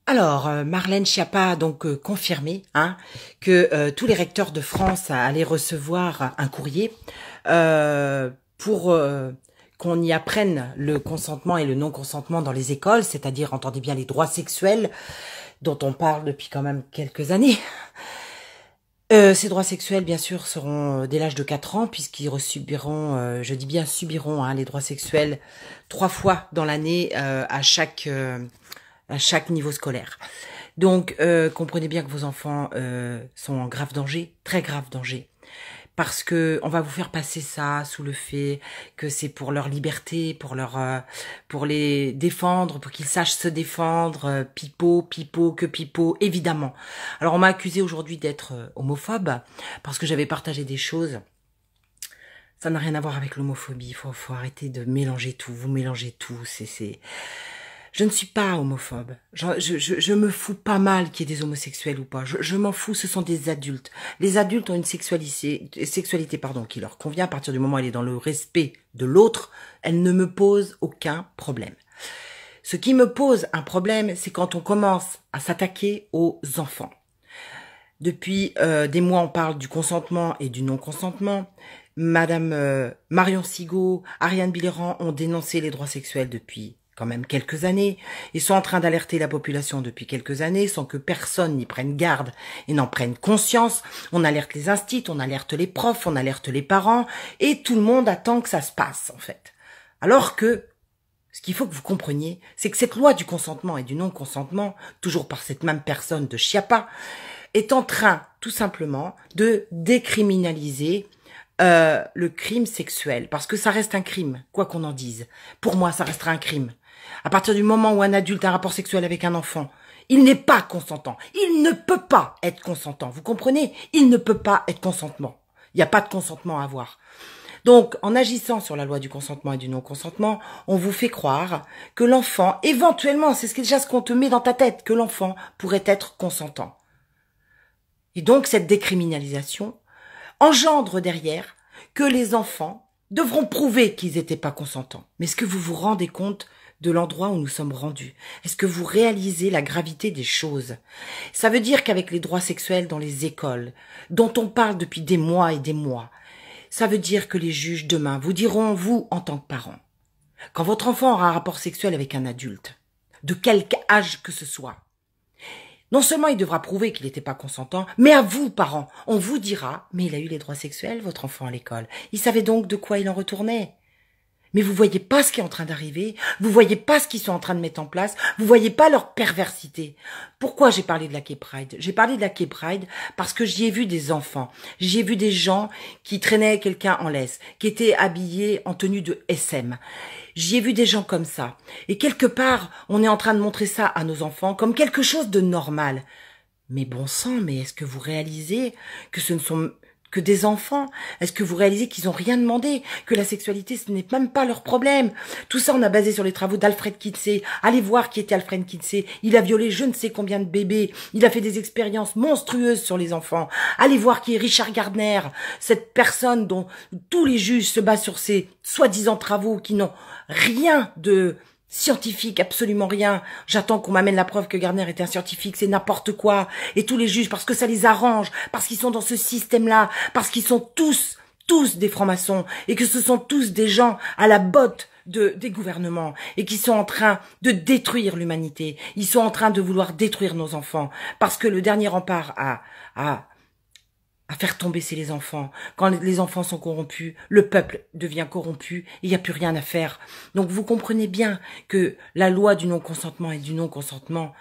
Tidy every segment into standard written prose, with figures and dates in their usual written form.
Alors, Marlène Schiappa a donc confirmé que tous les recteurs de France allaient recevoir un courrier pour qu'on y apprenne le consentement et le non-consentement dans les écoles, c'est-à-dire, entendez bien, les droits sexuels dont on parle depuis quand même quelques années. Ces droits sexuels, bien sûr, seront dès l'âge de 4 ans, puisqu'ils subiront, je dis bien subiront, les droits sexuels 3 fois dans l'année à chaque niveau scolaire. Donc, comprenez bien que vos enfants sont en grave danger, très grave danger, parce que on va vous faire passer ça sous le fait que c'est pour leur liberté, pour les défendre, pour qu'ils sachent se défendre, pipeau, que pipeau, évidemment. Alors, on m'a accusé aujourd'hui d'être homophobe parce que j'avais partagé des choses. Ça n'a rien à voir avec l'homophobie. Faut arrêter de mélanger tout. Vous mélangez tout. Je ne suis pas homophobe. Je me fous pas mal qu'il y ait des homosexuels ou pas. Je m'en fous, ce sont des adultes. Les adultes ont une sexualité qui leur convient à partir du moment où elle est dans le respect de l'autre. Elle ne me pose aucun problème. Ce qui me pose un problème, c'est quand on commence à s'attaquer aux enfants. Depuis des mois, on parle du consentement et du non-consentement. Madame Marion Sigaud, Ariane Biléran ont dénoncé les droits sexuels depuis quand même quelques années. Ils sont en train d'alerter la population depuis quelques années sans que personne n'y prenne garde et n'en prenne conscience. On alerte les instituts, on alerte les profs, on alerte les parents et tout le monde attend que ça se passe en fait. Alors que ce qu'il faut que vous compreniez, c'est que cette loi du consentement et du non-consentement, toujours par cette même personne de Schiappa, est en train tout simplement de décriminaliser le crime sexuel, parce que ça reste un crime, quoi qu'on en dise. Pour moi, ça restera un crime. À partir du moment où un adulte a un rapport sexuel avec un enfant, il n'est pas consentant. Il ne peut pas être consentant. Vous comprenez? Il ne peut pas être consentement. Il n'y a pas de consentement à avoir. Donc, en agissant sur la loi du consentement et du non-consentement, on vous fait croire que l'enfant, éventuellement, c'est déjà ce qu'on te met dans ta tête, que l'enfant pourrait être consentant. Et donc, cette décriminalisation engendre derrière que les enfants devront prouver qu'ils n'étaient pas consentants. Mais est-ce que vous vous rendez compte de l'endroit où nous sommes rendus? Est-ce que vous réalisez la gravité des choses? Ça veut dire qu'avec les droits sexuels dans les écoles, dont on parle depuis des mois et des mois, ça veut dire que les juges demain vous diront, vous, en tant que parents, quand votre enfant aura un rapport sexuel avec un adulte, de quelque âge que ce soit, non seulement il devra prouver qu'il n'était pas consentant, mais à vous, parents, on vous dira, mais il a eu les droits sexuels, votre enfant, à l'école. Il savait donc de quoi il en retournait. Mais vous voyez pas ce qui est en train d'arriver, vous voyez pas ce qu'ils sont en train de mettre en place, vous voyez pas leur perversité. Pourquoi j'ai parlé de la Gay Pride? J'ai parlé de la Gay Pride parce que j'y ai vu des enfants, j'y ai vu des gens qui traînaient quelqu'un en laisse, qui étaient habillés en tenue de SM. J'y ai vu des gens comme ça. Et quelque part, on est en train de montrer ça à nos enfants comme quelque chose de normal. Mais bon sang, mais est-ce que vous réalisez que ce ne sont que des enfants? Est-ce que vous réalisez qu'ils n'ont rien demandé? Que la sexualité, ce n'est même pas leur problème? Tout ça, on a basé sur les travaux d'Alfred Kinsey. Allez voir qui était Alfred Kinsey. Il a violé je ne sais combien de bébés. Il a fait des expériences monstrueuses sur les enfants. Allez voir qui est Richard Gardner, cette personne dont tous les juges se basent sur ces soi-disant travaux qui n'ont rien de scientifique, absolument rien. J'attends qu'on m'amène la preuve que Gardner était un scientifique, c'est n'importe quoi. Et tous les juges, parce que ça les arrange, parce qu'ils sont dans ce système-là, parce qu'ils sont tous des francs-maçons, et que ce sont tous des gens à la botte des gouvernements, et qui sont en train de détruire l'humanité. Ils sont en train de vouloir détruire nos enfants, parce que le dernier rempart à faire tomber, c'est les enfants. Quand les enfants sont corrompus, le peuple devient corrompu, et il n'y a plus rien à faire. Donc vous comprenez bien que la loi du non-consentement et du non-consentement,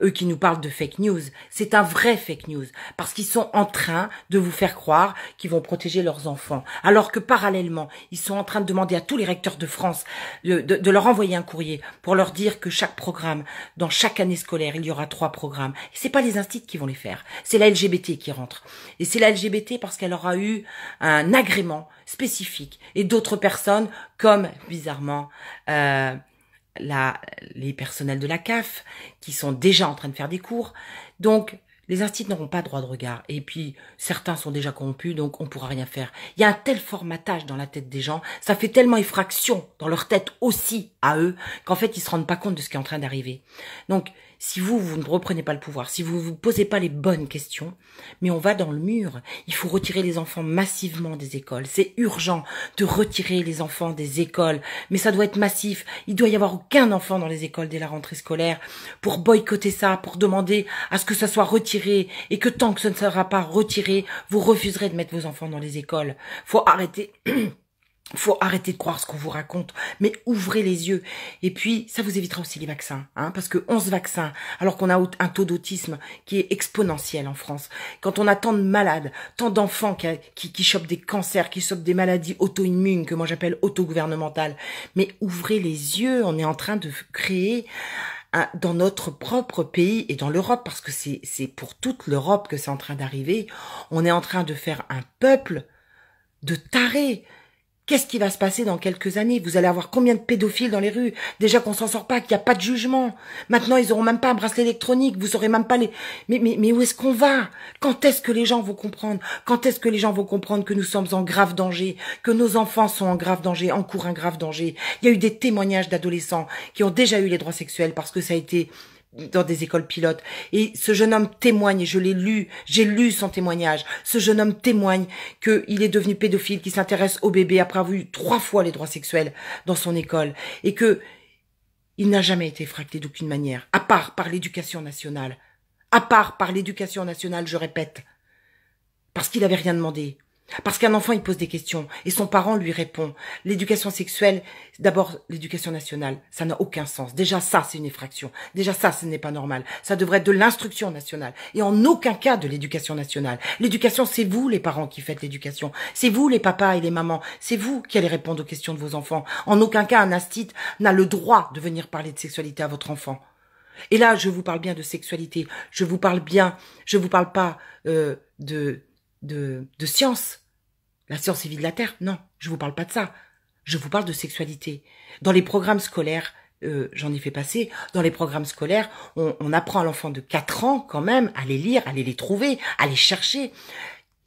eux qui nous parlent de fake news, c'est un vrai fake news, parce qu'ils sont en train de vous faire croire qu'ils vont protéger leurs enfants, alors que parallèlement, ils sont en train de demander à tous les recteurs de France de leur envoyer un courrier pour leur dire que chaque programme, dans chaque année scolaire, il y aura 3 programmes. Et c'est pas les instituts qui vont les faire, c'est la LGBT qui rentre. Et c'est la LGBT parce qu'elle aura eu un agrément spécifique. Et d'autres personnes, comme, bizarrement, les personnels de la CAF, qui sont déjà en train de faire des cours. Donc, les instituts n'auront pas droit de regard. Et puis, certains sont déjà corrompus, donc on ne pourra rien faire. Il y a un tel formatage dans la tête des gens, ça fait tellement effraction dans leur tête aussi, à eux, qu'en fait, ils se rendent pas compte de ce qui est en train d'arriver. Donc, si vous ne reprenez pas le pouvoir, si vous ne vous posez pas les bonnes questions, mais on va dans le mur. Il faut retirer les enfants massivement des écoles. C'est urgent de retirer les enfants des écoles, mais ça doit être massif. Il doit y avoir aucun enfant dans les écoles dès la rentrée scolaire pour boycotter ça, pour demander à ce que ça soit retiré, et que tant que ce ne sera pas retiré, vous refuserez de mettre vos enfants dans les écoles. Faut arrêter... Faut arrêter de croire ce qu'on vous raconte, mais ouvrez les yeux. Et puis, ça vous évitera aussi les vaccins, hein, parce que 11 vaccins, alors qu'on a un taux d'autisme qui est exponentiel en France. Quand on a tant de malades, tant d'enfants qui chopent des cancers, qui chopent des maladies auto-immunes, que moi j'appelle auto-gouvernementales, mais ouvrez les yeux, on est en train de créer dans notre propre pays et dans l'Europe, parce que c'est pour toute l'Europe que c'est en train d'arriver, on est en train de faire un peuple de tarés. Qu'est-ce qui va se passer dans quelques années? Vous allez avoir combien de pédophiles dans les rues? Déjà qu'on s'en sort pas, qu'il n'y a pas de jugement. Maintenant, ils auront même pas un bracelet électronique. Vous saurez même pas les... Mais où est-ce qu'on va? Quand est-ce que les gens vont comprendre? Quand est-ce que les gens vont comprendre que nous sommes en grave danger? Que nos enfants sont en grave danger, encourent un grave danger? Il y a eu des témoignages d'adolescents qui ont déjà eu les droits sexuels parce que ça a été dans des écoles pilotes. Et ce jeune homme témoigne, et je l'ai lu, j'ai lu son témoignage. Ce jeune homme témoigne qu'il est devenu pédophile, qu'il s'intéresse aux bébés après avoir eu 3 fois les droits sexuels dans son école. Et que il n'a jamais été fracté d'aucune manière, à part par l'éducation nationale. À part par l'éducation nationale, je répète. Parce qu'il avait rien demandé. Parce qu'un enfant, il pose des questions et son parent lui répond. L'éducation sexuelle, d'abord l'éducation nationale, ça n'a aucun sens. Déjà ça, c'est une effraction. Déjà ça, ce n'est pas normal. Ça devrait être de l'instruction nationale et en aucun cas de l'éducation nationale. L'éducation, c'est vous les parents qui faites l'éducation. C'est vous les papas et les mamans. C'est vous qui allez répondre aux questions de vos enfants. En aucun cas, un institut n'a le droit de venir parler de sexualité à votre enfant. Et là, je vous parle bien de sexualité. Je vous parle pas de science. La science est vie de la terre. Non, je vous parle pas de ça. Je vous parle de sexualité. Dans les programmes scolaires, j'en ai fait passer, dans les programmes scolaires, on apprend à l'enfant de 4 ans quand même à les lire, à les trouver, à les chercher.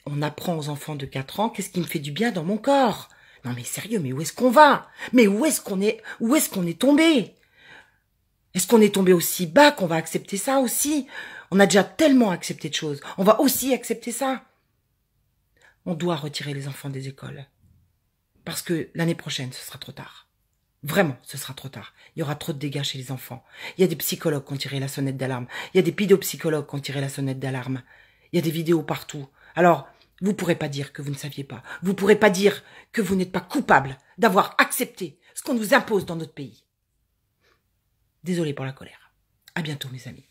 On apprend aux enfants de 4 ans qu'est-ce qui me fait du bien dans mon corps. Non mais sérieux, mais où est-ce qu'on va? Mais où est-ce qu'on est tombé? Est-ce qu'on est tombé aussi bas qu'on va accepter ça aussi? On a déjà tellement accepté de choses. On va aussi accepter ça. On doit retirer les enfants des écoles. Parce que l'année prochaine, ce sera trop tard. Vraiment, ce sera trop tard. Il y aura trop de dégâts chez les enfants. Il y a des psychologues qui ont tiré la sonnette d'alarme. Il y a des pédopsychologues qui ont tiré la sonnette d'alarme. Il y a des vidéos partout. Alors, vous ne pourrez pas dire que vous ne saviez pas. Vous ne pourrez pas dire que vous n'êtes pas coupable d'avoir accepté ce qu'on nous impose dans notre pays. Désolée pour la colère. À bientôt, mes amis.